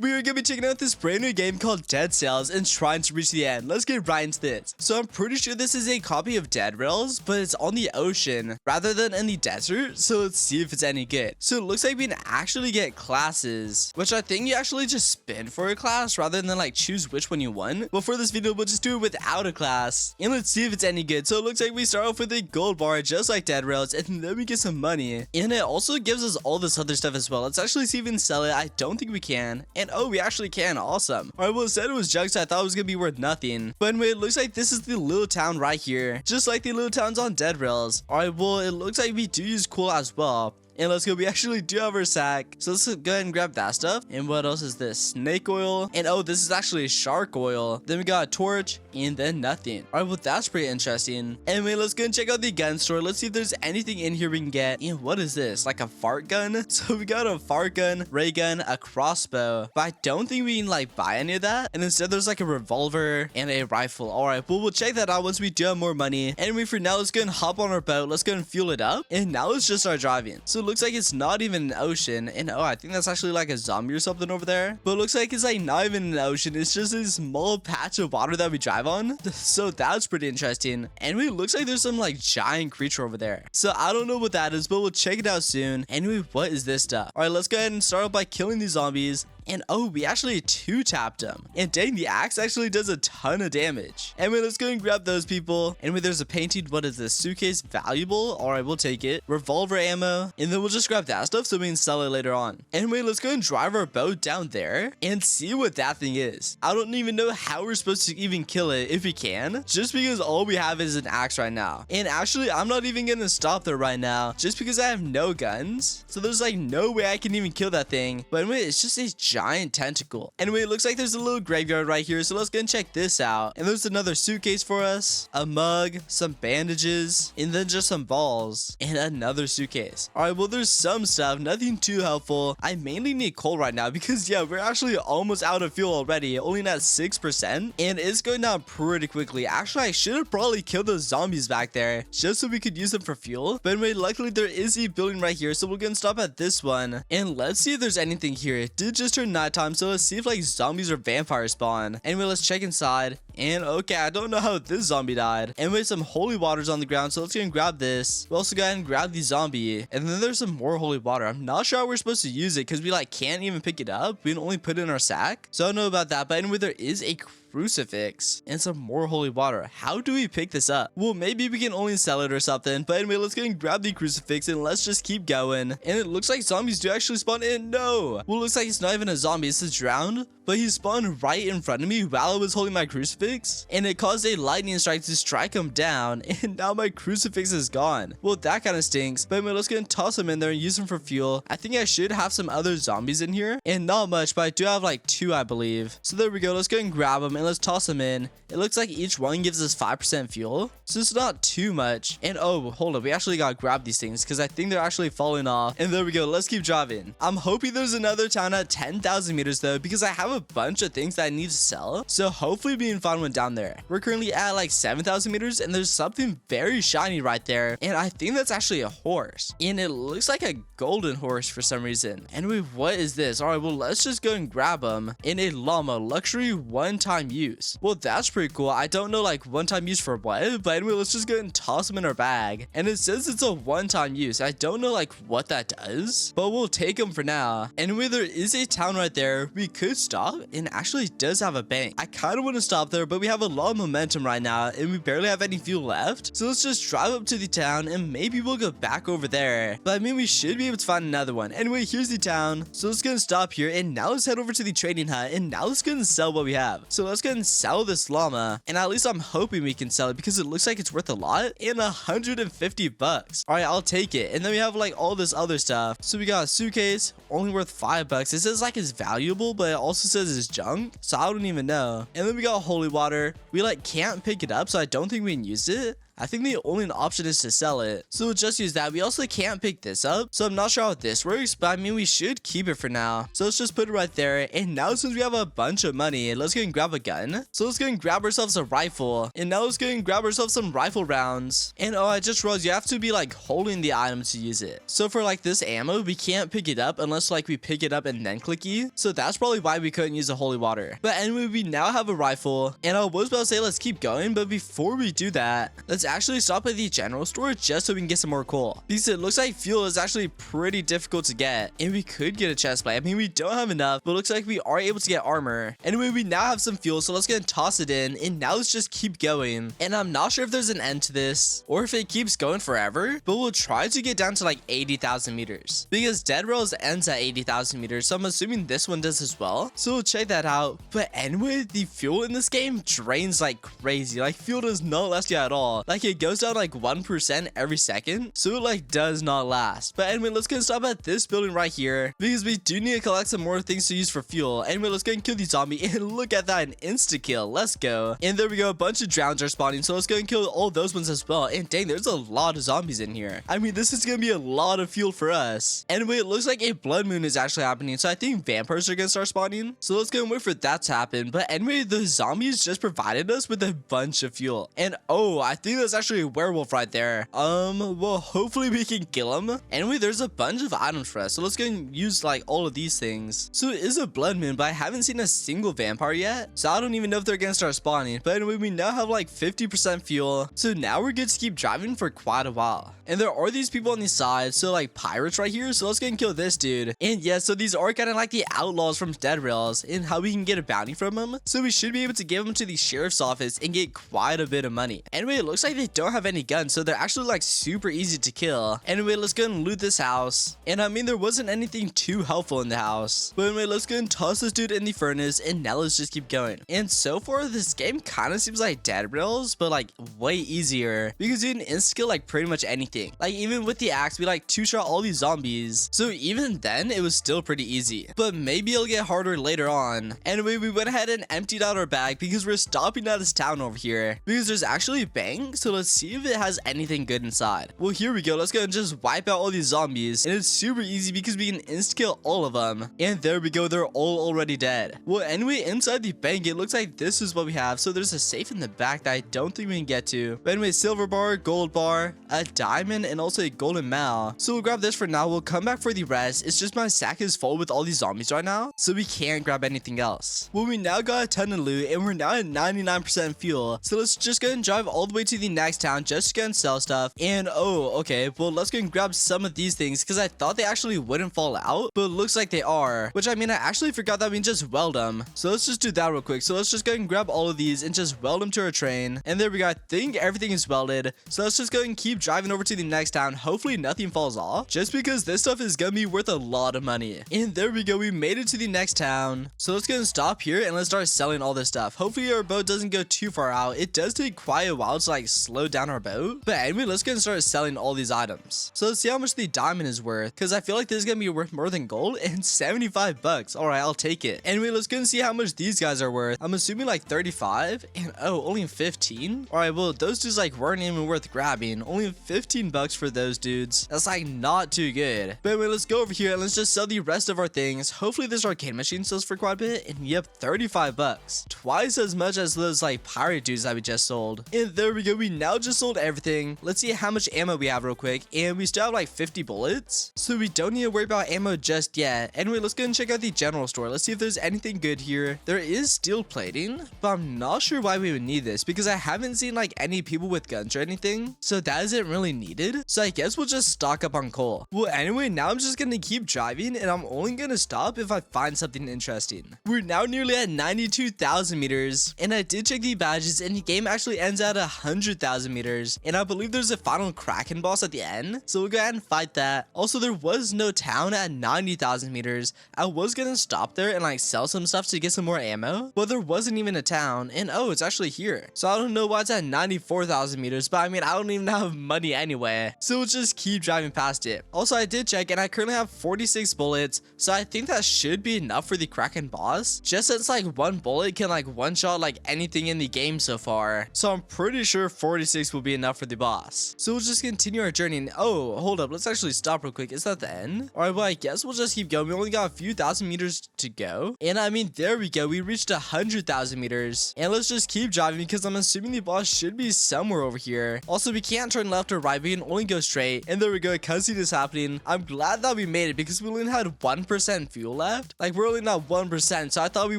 we are gonna be checking out this brand new game called Dead Cells and trying to reach the end. Let's get right into this. So I'm pretty sure this is a copy of Dead Rails, but it's on the ocean rather than in the desert. So let's see if it's any good. So it looks like we can actually get classes, which I think you actually just spin for a class rather than like choose which one you want. But for this video, we'll just do it without a class and let's see if it's any good. So it looks like we start off with a gold bar just like Dead Rails, and then we get some money, and it also gives us all this other stuff as well. Let's actually see if we can sell it. I don't think we can, and oh, we actually can. Awesome. All right, well, it said it was junk, so I thought it was gonna be worth nothing, but anyway, it looks like this is the little town right here, just like the little towns on Dead Rails. All right, well, it looks like we do use coal as well. And let's go, we actually do have our sack. So let's go ahead and grab that stuff. And what else is this? Snake oil. And oh, this is actually shark oil. Then we got a torch and then nothing. All right, well, that's pretty interesting. Anyway, let's go and check out the gun store. Let's see if there's anything in here we can get. And what is this? Like a fart gun? So we got a fart gun, ray gun, a crossbow. But I don't think we can like buy any of that. And instead there's like a revolver and a rifle. All right, well, we'll check that out once we do have more money. Anyway, for now, let's go and hop on our boat. Let's go and fuel it up. And now let's just start driving. So looks like it's not even an ocean, and oh, I think that's actually like a zombie or something over there, but it looks like it's like not even an ocean. It's just a small patch of water that we drive on. So that's pretty interesting. Anyway, it looks like there's some like giant creature over there, so I don't know what that is, but we'll check it out soon. Anyway, what is this stuff? All right, let's go ahead and start off by killing these zombies. And oh, we actually two-tapped them. And dang, the axe actually does a ton of damage. Anyway, let's go and grab those people. Anyway, there's a painting. What is this? Suitcase valuable? All right, we'll take it. Revolver ammo. And then we'll just grab that stuff so we can sell it later on. Anyway, let's go and drive our boat down there and see what that thing is. I don't even know how we're supposed to even kill it if we can, just because all we have is an axe right now. And actually, I'm not even gonna stop there right now just because I have no guns. So there's like no way I can even kill that thing. But anyway, it's just a giant tentacle. Anyway, it looks like there's a little graveyard right here, so let's go and check this out. And there's another suitcase for us, a mug, some bandages, and then just some balls and another suitcase. All right, well, there's some stuff, nothing too helpful. I mainly need coal right now because yeah, we're actually almost out of fuel already, only at 6%, and it's going down pretty quickly. Actually, I should have probably killed those zombies back there just so we could use them for fuel, but anyway, luckily there is a building right here, so we're gonna stop at this one and let's see if there's anything here. It did just turn nighttime, so let's see if like zombies or vampires spawn. Anyway, let's check inside. And okay, I don't know how this zombie died. Anyway, some holy water's on the ground, so let's go and grab this. We'll also go ahead and grab the zombie, and then there's some more holy water. I'm not sure how we're supposed to use it because we like can't even pick it up. We can only put it in our sack, so I don't know about that. But anyway, there is a crucifix and some more holy water. How do we pick this up? Well, maybe we can only sell it or something, but anyway, let's go and grab the crucifix and let's just keep going. And it looks like zombies do actually spawn in. No, well, it looks like it's not even a zombie, it's a drowned, but he spawned right in front of me while I was holding my crucifix, and it caused a lightning strike to strike him down, and now my crucifix is gone. Well, that kind of stinks, but anyway, let's go and toss him in there and use him for fuel. I think I should have some other zombies in here, and not much, but I do have like 2, I believe. So there we go, let's go and grab them and let's toss them in. It looks like each one gives us 5% fuel, so it's not too much. And oh, hold up, we actually gotta grab these things because I think they're actually falling off. And there we go, let's keep driving. I'm hoping there's another town at 10,000 meters though, because I have a bunch of things that I need to sell, so hopefully we can find one down there. We're currently at like 7,000 meters and there's something very shiny right there, and I think that's actually a horse, and it looks like a golden horse for some reason. Anyway, what is this? All right, well, let's just go and grab them. In a llama, luxury one-time use. Well, that's pretty cool. I don't know like one-time use for what, but anyway, let's just go and toss them in our bag, and it says it's a one-time use. I don't know like what that does, but we'll take them for now. Anyway, there is a town right there. We could stop, and actually does have a bank. I kind of want to stop there, but we have a lot of momentum right now and we barely have any fuel left, so let's just drive up to the town and maybe we'll go back over there. But I mean, we should be able to find another one. Anyway, here's the town, so let's go and stop here, and now let's head over to the trading hut, and now let's go and sell what we have. So let's go and sell this llama, and at least I'm hoping we can sell it because it looks like it's worth a lot, and 150 bucks. All right, I'll take it. And then we have like all this other stuff. So we got a suitcase, only worth 5 bucks. It says like it's valuable, but it also says it's junk, so I don't even know. And then we got holy water. We like can't pick it up, so I don't think we can use it. I think the only option is to sell it. So we'll just use that. We also can't pick this up, so I'm not sure how this works, but I mean, we should keep it for now. So let's just put it right there. And now since we have a bunch of money, let's go and grab a gun. So let's go and grab ourselves a rifle. And now let's go and grab ourselves some rifle rounds. And oh, I just realized you have to be like holding the item to use it. So for like this ammo, we can't pick it up unless like we pick it up and then click E. So that's probably why we couldn't use the holy water. But anyway, we now have a rifle. And I was about to say let's keep going, but before we do that, let's actually stop at the general store just so we can get some more coal. Because it looks like fuel is actually pretty difficult to get. And we could get a chest plate. I mean, we don't have enough, but it looks like we are able to get armor. Anyway, we now have some fuel, so let's go and toss it in. And now let's just keep going. And I'm not sure if there's an end to this or if it keeps going forever, but we'll try to get down to like 80,000 meters because Dead Rails ends at 80,000 meters. So I'm assuming this one does as well. So we'll check that out. But anyway, the fuel in this game drains like crazy. Like fuel does not last you at all. Like it goes down like 1% every second. So it like does not last. But anyway, let's go and stop at this building right here because we do need to collect some more things to use for fuel. Anyway, let's go and kill the zombie and look at that, an insta kill. Let's go. And there we go, a bunch of drowns are spawning, so let's go and kill all those ones as well. And dang, there's a lot of zombies in here. I mean, this is gonna be a lot of fuel for us. Anyway, it looks like a blood moon is actually happening, so I think vampires are gonna start spawning, so let's go and wait for that to happen. But anyway, the zombies just provided us with a bunch of fuel. And oh, I think that's actually a werewolf right there. Well, hopefully we can kill him. Anyway, there's a bunch of items for us, so let's go and use like all of these things. So it is a blood moon, but I haven't seen a single vampire yet, so I don't even know if they're gonna start spawning. But anyway, we now have like 50% fuel, so now we're good to keep driving for quite a while. And there are these people on the side, so like pirates right here, so let's go and kill this dude. And yeah, so these are kind of like the outlaws from Dead Rails and how we can get a bounty from them, so we should be able to give them to the sheriff's office and get quite a bit of money. Anyway, it looks like they don't have any guns, so they're actually like super easy to kill. Anyway, let's go and loot this house. And I mean, there wasn't anything too helpful in the house, but anyway, let's go and toss this dude in the furnace, and now let's just keep going. And so far, this game kind of seems like Dead Rails, but like way easier because you can insta-kill like pretty much anything. Like even with the axe, we like two-shot all these zombies, so even then it was still pretty easy, but maybe it'll get harder later on. Anyway, we went ahead and emptied out our bag because we're stopping at this town over here because there's actually a bank, so let's see if it has anything good inside. Well, here we go. Let's go and just wipe out all these zombies, and it's super easy because we can insta-kill all of them. And there we go, they're all already dead. Well, anyway, inside the bank, it looks like this is what we have. So there's a safe in the back that I don't think we can get to. But anyway, silver bar, gold bar, a diamond, and also a golden mal. So we'll grab this for now. We'll come back for the rest. It's just my sack is full with all these zombies right now, so we can't grab anything else. Well, we now got a ton of loot, and we're now at 99% fuel. So let's just go and drive all the way to the next town just to go and sell stuff. And oh, okay, well, let's go and grab some of these things because I thought they actually wouldn't fall out, but it looks like they are, which I mean, I actually forgot that we can just weld them. So let's just do that real quick. So let's just go and grab all of these and just weld them to our train. And there we go. I think everything is welded. So let's just go and keep driving over to the next town. Hopefully nothing falls off just because this stuff is gonna be worth a lot of money. And there we go. We made it to the next town. So let's go and stop here and let's start selling all this stuff. Hopefully our boat doesn't go too far out. It does take quite a while to like slow down our boat. But anyway, let's go and start selling all these items. So let's see how much the diamond is worth because I feel like this is gonna be worth more than gold, and 75 bucks. All right, I'll take it. Anyway, let's go and see how much these guys are worth. I'm assuming like 35, and oh, only 15. All right, well, those dudes like weren't even worth grabbing. Only 15 bucks for those dudes. That's like not too good. But anyway, let's go over here and let's just sell the rest of our things. Hopefully this arcade machine sells for quite a bit, and yep, 35 bucks. Twice as much as those like pirate dudes that we just sold. And there we go. We now just sold everything. Let's see how much ammo we have real quick, and we still have like 50 bullets, so we don't need to worry about ammo just yet. Anyway, let's go and check out the general store. Let's see if there's anything good here. There is steel plating, but I'm not sure why we would need this because I haven't seen like any people with guns or anything, so that isn't really needed. So I guess we'll just stock up on coal. Well, anyway, now I'm just gonna keep driving, and I'm only gonna stop if I find something interesting. We're now nearly at 92,000 meters, and I did check the badges, and the game actually ends at 100,000 meters, and I believe there's a final Kraken boss at the end, so we'll go ahead and fight that. Also, there was no town at 90,000 meters. I was gonna stop there and like sell some stuff to get some more ammo, but there wasn't even a town, and oh, it's actually here. So I don't know why it's at 94,000 meters, but I mean, I don't even have money anyway, so we'll just keep driving past it. Also, I did check, and I currently have 46 bullets, so I think that should be enough for the Kraken boss, just since like one bullet can like one shot like anything in the game so far. So I'm pretty sure 46 will be enough for the boss. So we'll just continue our journey. And oh, hold up. Let's actually stop real quick. Is that the end? All right, well, I guess we'll just keep going. We only got a few thousand meters to go. And I mean, there we go. We reached 100,000 meters. And let's just keep driving because I'm assuming the boss should be somewhere over here. Also, we can't turn left or right. We can only go straight. And there we go. Cutscene is happening. I'm glad that we made it because we only had 1% fuel left. Like, we're only not 1%. So I thought we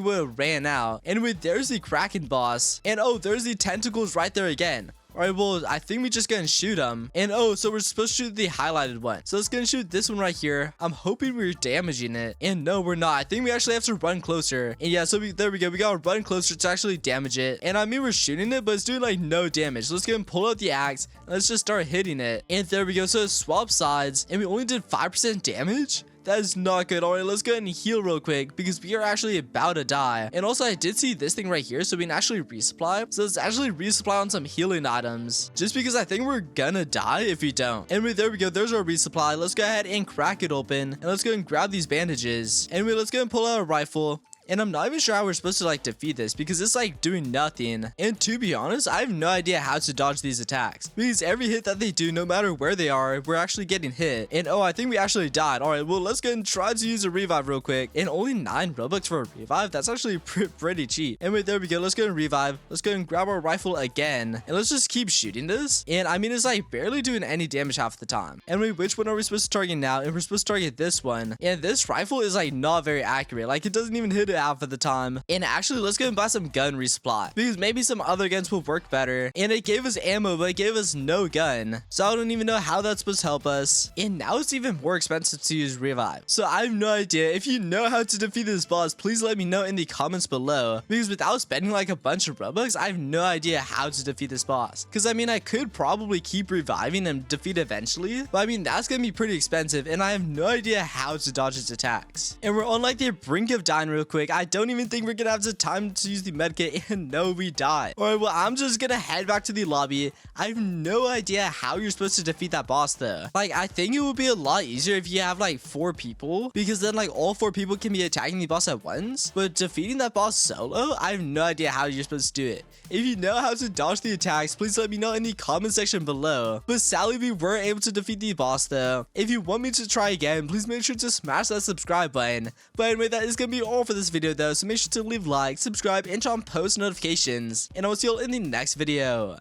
would have ran out. Anyway, there's the Kraken boss. And oh, there's the tentacles right there again. Alright, well, I think we just gonna shoot them. And oh, so we're supposed to shoot the highlighted one. So let's gonna shoot this one right here. I'm hoping we're damaging it. And no, we're not. I think we actually have to run closer. And yeah, so there we go. We gotta run closer to actually damage it. And I mean, we're shooting it, but it's doing like no damage. Let's go and pull out the axe. And let's just start hitting it. And there we go. So it swapped sides. And we only did 5% damage. That is not good. All right, let's go ahead and heal real quick because we are actually about to die. And also, I did see this thing right here, so we can actually resupply. So let's actually resupply on some healing items just because I think we're gonna die if we don't. Anyway, there we go. There's our resupply. Let's go ahead and crack it open. And let's go and grab these bandages. Anyway, let's go and pull out a rifle. And I'm not even sure how we're supposed to like defeat this because it's like doing nothing. And to be honest, I have no idea how to dodge these attacks because every hit that they do, no matter where they are, we're actually getting hit. And oh, I think we actually died. All right, well, let's go and try to use a revive real quick. And only 9 Robux for a revive. That's actually pretty cheap. Anyway, there we go. Let's go and revive. Let's go and grab our rifle again. And let's just keep shooting this. And I mean, it's like barely doing any damage half the time. Anyway, which one are we supposed to target now? And we're supposed to target this one. And this rifle is like not very accurate. Like it doesn't even hit it half of the time. And actually, let's go and buy some gun resupply because maybe some other guns will work better. And it gave us ammo, but it gave us no gun. So I don't even know how that's supposed to help us. And now it's even more expensive to use revive. So I have no idea. If you know how to defeat this boss, please let me know in the comments below. Because without spending like a bunch of Robux, I have no idea how to defeat this boss. Because I mean, I could probably keep reviving and defeat eventually. But I mean, that's going to be pretty expensive. And I have no idea how to dodge its attacks. And we're on like the brink of dying real quick. I don't even think we're gonna have the time to use the medkit, and no, we die. All right, well, I'm just gonna head back to the lobby. I have no idea how you're supposed to defeat that boss though. Like, I think it would be a lot easier if you have like 4 people, because then like all 4 people can be attacking the boss at once. But defeating that boss solo, I have no idea how you're supposed to do it. If you know how to dodge the attacks, please let me know in the comment section below. But sadly, we were able to defeat the boss though. If you want me to try again, please make sure to smash that subscribe button. But anyway, that is gonna be all for this video though, so make sure to leave a like, subscribe, and turn on post notifications. And I will see you all in the next video.